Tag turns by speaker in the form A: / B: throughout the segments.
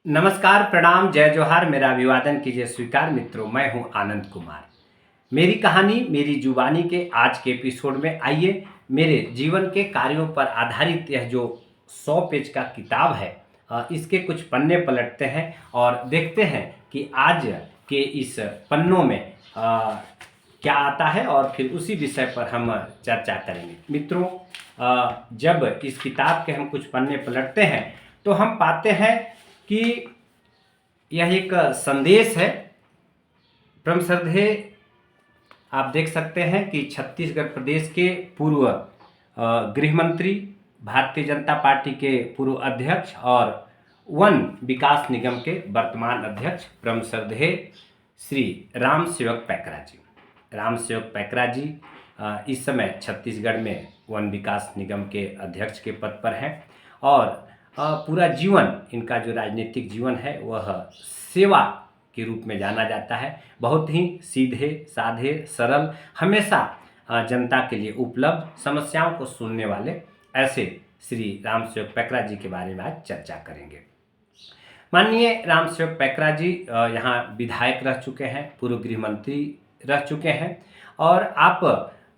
A: नमस्कार, प्रणाम, जय जोहार, मेरा अभिवादन कीजिए स्वीकार मित्रों। मैं हूं आनंद कुमार। मेरी कहानी मेरी जुबानी के आज के एपिसोड में आइए मेरे जीवन के कार्यों पर आधारित यह जो 100 पेज का किताब है, इसके कुछ पन्ने पलटते हैं और देखते हैं कि आज के इस पन्नों में क्या आता है और फिर उसी विषय पर हम चर्चा करेंगे। मित्रों, जब इस किताब के हम कुछ पन्ने पलटते हैं तो हम पाते हैं कि यह एक संदेश है। परम श्रद्धेय, आप देख सकते हैं कि छत्तीसगढ़ प्रदेश के पूर्व गृह मंत्री, भारतीय जनता पार्टी के पूर्व अध्यक्ष और वन विकास निगम के वर्तमान अध्यक्ष परम श्रद्धेय श्री राम सेवक पैकरा जी। राम सेवक पैकरा जी इस समय छत्तीसगढ़ में वन विकास निगम के अध्यक्ष के पद पर हैं और पूरा जीवन, इनका जो राजनीतिक जीवन है वह सेवा के रूप में जाना जाता है। बहुत ही सीधे साधे सरल, हमेशा जनता के लिए उपलब्ध, समस्याओं को सुनने वाले ऐसे श्री राम सेवक पैकरा जी के बारे में आज चर्चा करेंगे। माननीय राम सेवक पैकरा जी यहाँ विधायक रह चुके हैं, पूर्व गृह मंत्री रह चुके हैं और आप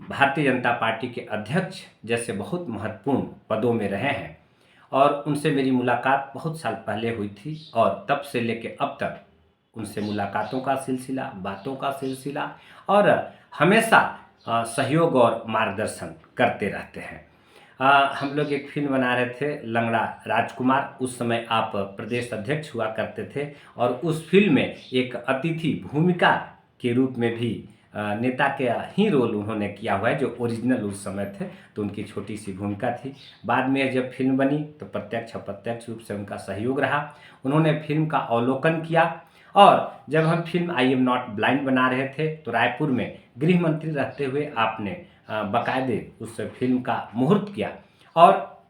A: भारतीय जनता पार्टी के अध्यक्ष जैसे बहुत महत्वपूर्ण पदों में रहे हैं और उनसे मेरी मुलाकात बहुत साल पहले हुई थी और तब से लेके अब तक उनसे मुलाकातों का सिलसिला, बातों का सिलसिला और हमेशा सहयोग और मार्गदर्शन करते रहते हैं। हम लोग एक फिल्म बना रहे थे, लंगड़ा राजकुमार। उस समय आप प्रदेश अध्यक्ष हुआ करते थे और उस फिल्म में एक अतिथि भूमिका के रूप में भी नेता के ही रोल उन्होंने किया हुआ है, जो ओरिजिनल उस समय थे, तो उनकी छोटी सी भूमिका थी। बाद में जब फिल्म बनी तो प्रत्यक्ष अप्रत्यक्ष रूप से उनका सहयोग रहा। उन्होंने फिल्म का अवलोकन किया और जब हम film I am not blind बना रहे थे तो रायपुर में गृह मंत्री रहते हुए आपने बाकायदे उस फिल्म का मुहूर्त किया। और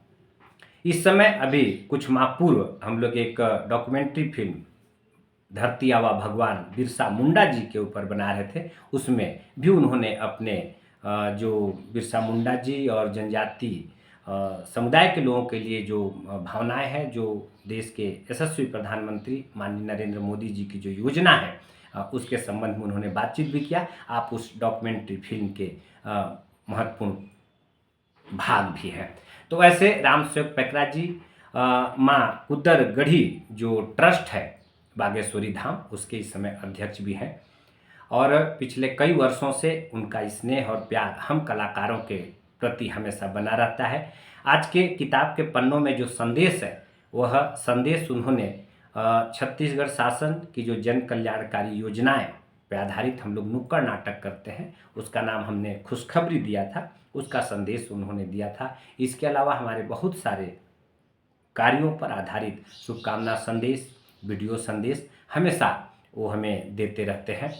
A: इस समय अभी कुछ माह पूर्व हम लोग एक डॉक्यूमेंट्री फिल्म धरती आवा भगवान बिरसा मुंडा जी के ऊपर बना रहे थे। उसमें भी उन्होंने अपने जो बिरसा मुंडा जी और जनजाति समुदाय के लोगों के लिए जो भावनाएं हैं, जो देश के यशस्वी प्रधानमंत्री माननीय नरेंद्र मोदी जी की जो योजना है, उसके संबंध में उन्होंने बातचीत भी किया। आप उस डॉक्यूमेंट्री फिल्म के महत्वपूर्ण भाग भी हैं। तो ऐसे राम सेवक पैकरा जी माँ कुद्दर गढ़ी जो ट्रस्ट है बागेश्वरी धाम, उसके इस समय अध्यक्ष भी हैं और पिछले कई वर्षों से उनका स्नेह और प्यार हम कलाकारों के प्रति हमेशा बना रहता है। आज के किताब के पन्नों में जो संदेश है, वह संदेश उन्होंने छत्तीसगढ़ शासन की जो जन कल्याणकारी योजनाएं पे आधारित हम लोग नुक्कड़ नाटक करते हैं, उसका नाम हमने खुशखबरी दिया था, उसका संदेश उन्होंने दिया था। इसके अलावा हमारे बहुत सारे कार्यों पर आधारित शुभकामना संदेश, वीडियो संदेश हमेशा वो हमें देते रहते हैं।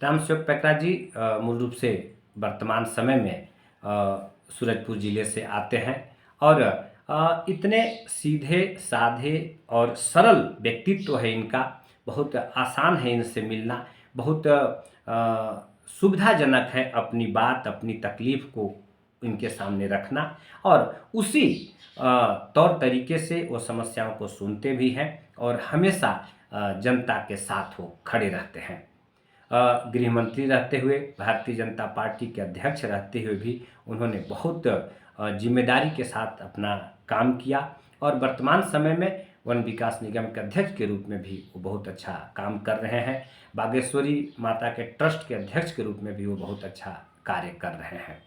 A: राम सेवक पैकरा जी मूल रूप से वर्तमान समय में सूरजपुर ज़िले से आते हैं और इतने सीधे साधे और सरल व्यक्तित्व है इनका। बहुत आसान है इनसे मिलना, बहुत सुविधाजनक है अपनी बात, अपनी तकलीफ़ को इनके सामने रखना और उसी तौर तरीके से वो समस्याओं को सुनते भी हैं और हमेशा जनता के साथ वो खड़े रहते हैं। गृह मंत्री रहते हुए, भारतीय जनता पार्टी के अध्यक्ष रहते हुए भी उन्होंने बहुत जिम्मेदारी के साथ अपना काम किया और वर्तमान समय में वन विकास निगम के अध्यक्ष के रूप में भी वो बहुत अच्छा काम कर रहे हैं। बागेश्वरी माता के ट्रस्ट के अध्यक्ष के रूप में भी वो बहुत अच्छा कार्य कर रहे हैं।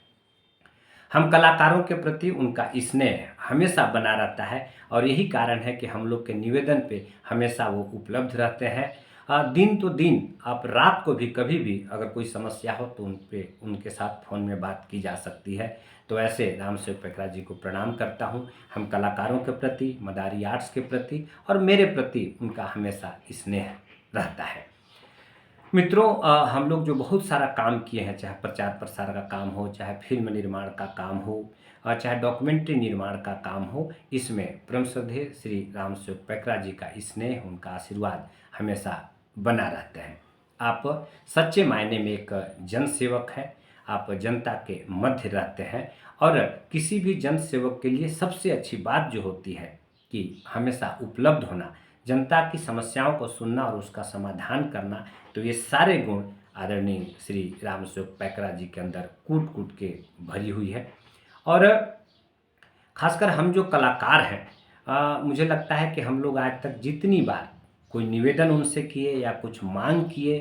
A: हम कलाकारों के प्रति उनका स्नेह हमेशा बना रहता है और यही कारण है कि हम लोग के निवेदन पे हमेशा वो उपलब्ध रहते हैं। दिन तो दिन, आप रात को भी कभी भी अगर कोई समस्या हो तो उनके साथ फ़ोन में बात की जा सकती है। तो ऐसे राम सेवक पैकरा जी को प्रणाम करता हूँ। हम कलाकारों के प्रति, मदारी आर्ट्स के प्रति और मेरे प्रति उनका हमेशा स्नेह रहता है। मित्रों, हम लोग जो बहुत सारा काम किए हैं, चाहे प्रचार प्रसार का काम हो, चाहे फिल्म निर्माण का काम हो, चाहे डॉक्यूमेंट्री निर्माण का काम हो, इसमें परम श्रद्धेय श्री राम सेवक पैकरा जी का स्नेह, उनका आशीर्वाद हमेशा बना रहता है। आप सच्चे मायने में एक जन सेवक हैं। आप जनता के मध्य रहते हैं और किसी भी जन सेवक के लिए सबसे अच्छी बात जो होती है कि हमेशा उपलब्ध होना, जनता की समस्याओं को सुनना और उसका समाधान करना, तो ये सारे गुण आदरणीय श्री रामसेवक पैकरा जी के अंदर कूट कूट के भरी हुई है। और खासकर हम जो कलाकार हैं, मुझे लगता है कि हम लोग आज तक जितनी बार कोई निवेदन उनसे किए या कुछ मांग किए,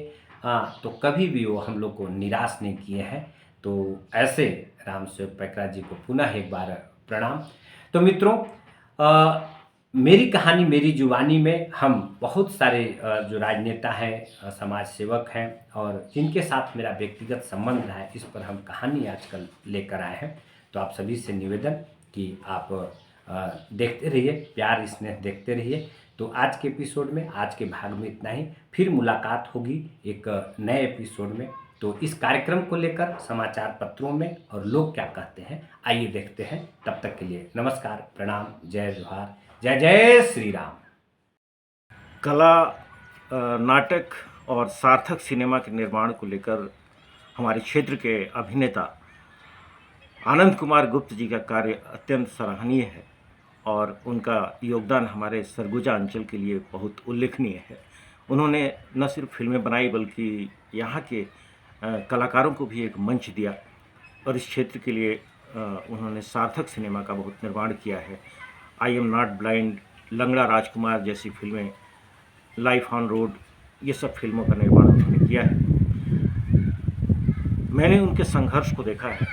A: तो कभी भी वो हम लोग को निराश नहीं किए हैं। तो ऐसे रामसेवक पैकरा जी को पुनः एक बार प्रणाम। तो मित्रों, मेरी कहानी मेरी जुबानी में हम बहुत सारे जो राजनेता हैं, समाज सेवक हैं और जिनके साथ मेरा व्यक्तिगत संबंध रहा है, इस पर हम कहानी आजकल लेकर आए हैं। तो आप सभी से निवेदन कि आप देखते रहिए, प्यार स्नेह देखते रहिए। तो आज के एपिसोड में, आज के भाग में इतना ही। फिर मुलाकात होगी एक नए एपिसोड में। तो इस कार्यक्रम को लेकर समाचार पत्रों में और लोग क्या कहते हैं, आइए देखते हैं। तब तक के लिए नमस्कार, प्रणाम, जय जोहार, जय जय श्री राम।
B: कला, नाटक और सार्थक सिनेमा के निर्माण को लेकर हमारे क्षेत्र के अभिनेता आनंद कुमार गुप्त जी का कार्य अत्यंत सराहनीय है और उनका योगदान हमारे सरगुजा अंचल के लिए बहुत उल्लेखनीय है। उन्होंने न सिर्फ फिल्में बनाई बल्कि यहाँ के कलाकारों को भी एक मंच दिया और इस क्षेत्र के लिए उन्होंने सार्थक सिनेमा का बहुत निर्माण किया है। आई एम नॉट ब्लाइंड, लंगड़ा राजकुमार जैसी फिल्में, लाइफ ऑन रोड, ये सब फिल्मों का निर्माण उन्होंने किया है। मैंने उनके संघर्ष को देखा है।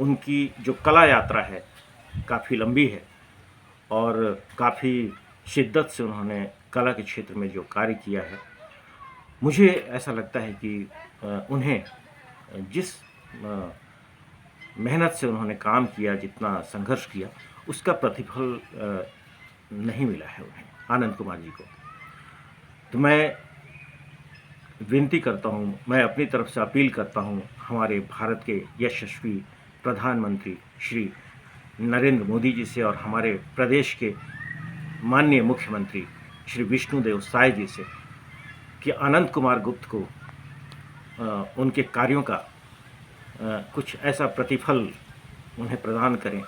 B: उनकी जो कला यात्रा है काफ़ी लंबी है और काफ़ी शिद्दत से उन्होंने कला के क्षेत्र में जो कार्य किया है, मुझे ऐसा लगता है कि उन्हें जिस मेहनत से उन्होंने काम किया, जितना संघर्ष किया, उसका प्रतिफल नहीं मिला है उन्हें, आनंद कुमार जी को। तो मैं विनती करता हूँ, मैं अपनी तरफ से अपील करता हूँ हमारे भारत के यशस्वी प्रधानमंत्री श्री नरेंद्र मोदी जी से और हमारे प्रदेश के माननीय मुख्यमंत्री श्री विष्णुदेव साय जी से कि आनंद कुमार गुप्त को उनके कार्यों का कुछ ऐसा प्रतिफल उन्हें प्रदान करें